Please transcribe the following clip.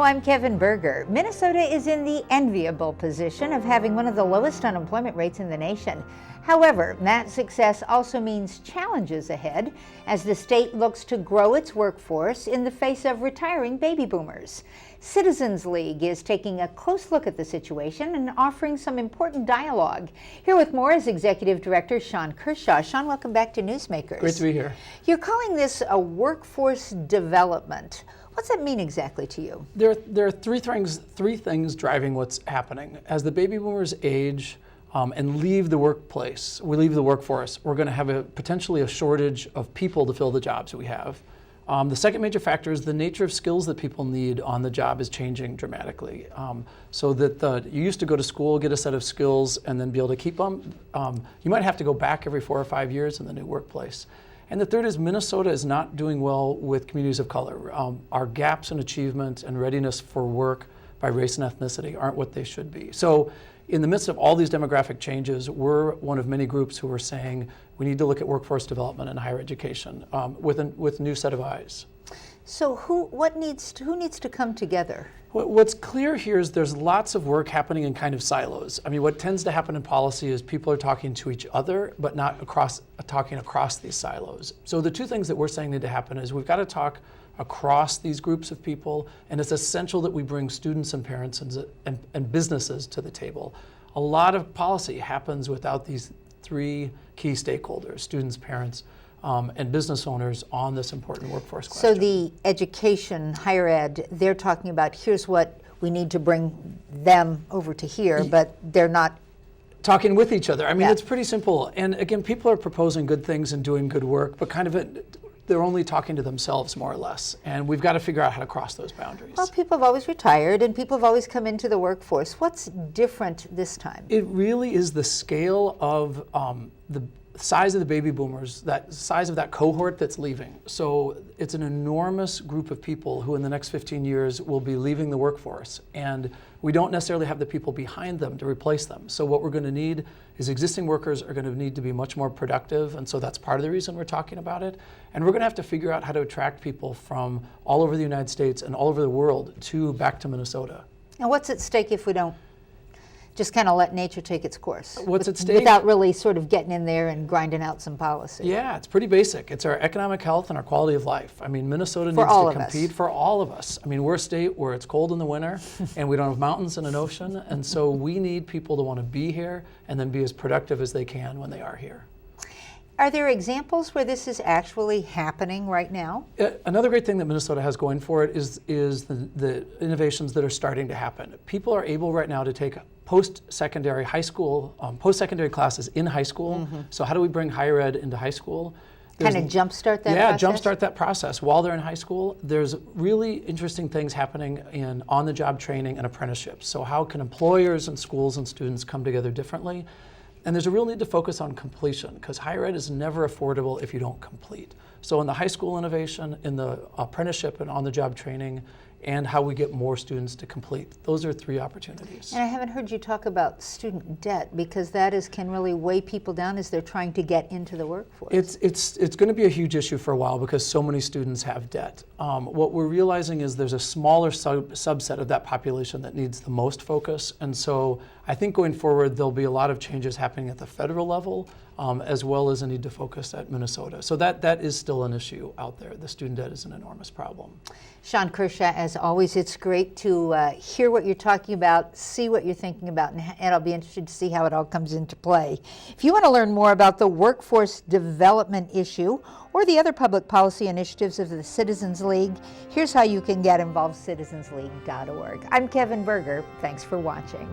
I'm Kevin Berger. Minnesota is in the enviable position of having one of the lowest unemployment rates in the nation. However, that success also means challenges ahead as the state looks to grow its workforce in the face of retiring baby boomers. Citizens League is taking a close look at the situation and offering some important dialogue. Here with more is Executive Director Sean Kershaw. Sean, welcome back to Newsmakers. Great to be here. You're calling this a workforce development. What's that mean exactly to you? There are three things driving what's happening. As the baby boomers age and leave the workplace, we leave the workforce, we're going to have potentially a shortage of people to fill the jobs that we have. The second major factor is the nature of skills that people need on the job is changing dramatically. So that you used to go to school, get a set of skills, and then be able to keep them. You might have to go back every 4 or 5 years in the new workplace. And the third is Minnesota is not doing well with communities of color. Our gaps in achievement and readiness for work by race and ethnicity aren't what they should be. So in the midst of all these demographic changes, we're one of many groups who are saying we need to look at workforce development and higher education with a new set of eyes. So who needs to come together? What's clear here is there's lots of work happening in kind of silos. I mean, what tends to happen in policy is people are talking to each other, but not talking across these silos. So the two things that we're saying need to happen is we've got to talk across these groups of people, and it's essential that we bring students and parents and businesses to the table. A lot of policy happens without these three key stakeholders, students, parents, and business owners on this important workforce question. So the education, higher ed, they're talking about here's what we need to bring them over to here, but they're not talking with each other. I mean, It's pretty simple. And again, people are proposing good things and doing good work, but they're only talking to themselves more or less. And we've got to figure out how to cross those boundaries. Well, people have always retired and people have always come into the workforce. What's different this time? It really is the scale of the size of the baby boomers, that size of that cohort that's leaving. So it's an enormous group of people who in the next 15 years will be leaving the workforce. And we don't necessarily have the people behind them to replace them. So what we're going to need is existing workers are going to need to be much more productive. And so that's part of the reason we're talking about it. And we're going to have to figure out how to attract people from all over the United States and all over the world back to Minnesota. And what's at stake if we don't just kind of let nature take its course? What's at stake? Without really sort of getting in there and grinding out some policy. Yeah, it's pretty basic. It's our economic health and our quality of life. I mean, Minnesota needs to compete for all of us. I mean, we're a state where it's cold in the winter and we don't have mountains and an ocean. And so we need people to want to be here and then be as productive as they can when they are here. Are there examples where this is actually happening right now? Another great thing that Minnesota has going for it is the innovations that are starting to happen. People are able right now to take post-secondary post-secondary classes in high school. Mm-hmm. So how do we bring higher ed into high school? Kind of jumpstart that process? Yeah, jumpstart that process while they're in high school. There's really interesting things happening in on-the-job training and apprenticeships. So how can employers and schools and students come together differently? And there's a real need to focus on completion because higher ed is never affordable if you don't complete. So in the high school innovation, in the apprenticeship and on-the-job training, and how we get more students to complete. Those are three opportunities. And I haven't heard you talk about student debt because that can really weigh people down as they're trying to get into the workforce. It's going to be a huge issue for a while because so many students have debt. What we're realizing is there's a smaller subset of that population that needs the most focus. And so I think going forward, there'll be a lot of changes happening at the federal level as well as a need to focus at Minnesota. So that is still an issue out there. The student debt is an enormous problem. Sean Kershaw, as always, it's great to hear what you're talking about, see what you're thinking about, and I'll be interested to see how it all comes into play. If you want to learn more about the workforce development issue or the other public policy initiatives of the Citizens League, here's how you can get involved, citizensleague.org. I'm Kevin Berger. Thanks for watching.